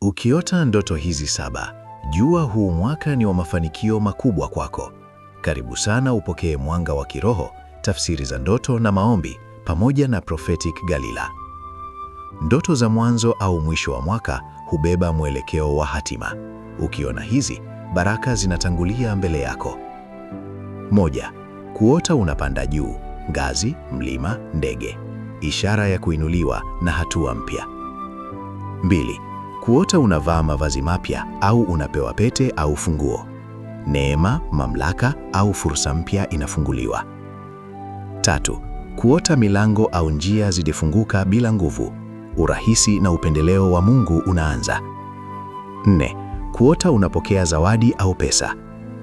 Ukiota ndoto hizi 7, jua huu mwaka ni wa mafanikio makubwa kwako. Karibu sana upokee mwanga wa kiroho, tafsiri za ndoto na maombi, pamoja na Prophetic Galila. Ndoto za mwanzo au mwisho wa mwaka hubeba mwelekeo wa hatima. Ukiona hizi, baraka zinatangulia mbele yako. 1. Kuota unapanda juu, ngazi, mlima, ndege. Ishara ya kuinuliwa na hatua mpya. 2. Kuota unavaa mavazi mapya au unapewa pete au funguo. Neema, mamlaka au fursa mpya inafunguliwa. 3. Kuota milango au njia zidifunguka bila nguvu. Urahisi na upendeleo wa Mungu unaanza. 4. Kuota unapokea zawadi au pesa.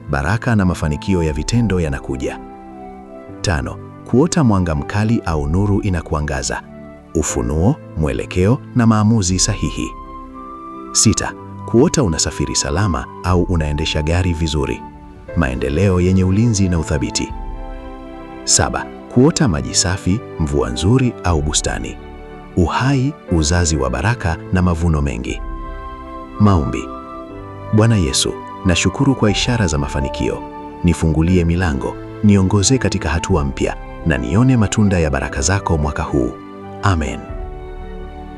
Baraka na mafanikio ya vitendo yanakuja. 5. Kuota mwanga mkali au nuru inakuangaza. Ufunuo, mwelekeo na maamuzi sahihi. 6. Kuota unasafiri salama au unaendesha gari vizuri. Maendeleo yenye ulinzi na uthabiti. 7. Kuota maji safi, mvua nzuri au bustani. Uhai, uzazi wa baraka na mavuno mengi. Maombi. Bwana Yesu, nashukuru kwa ishara za mafanikio. Nifungulie milango, niongoze katika hatua mpya na nione matunda ya baraka zako mwaka huu. Amen.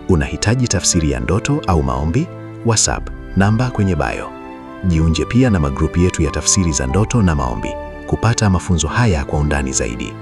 Unahitaji tafsiri ya ndoto au maombi? WhatsApp, namba kwenye bio. Jiunge pia na magrupu yetu ya tafsiri za ndoto na maombi, kupata mafunzo haya kwa undani zaidi.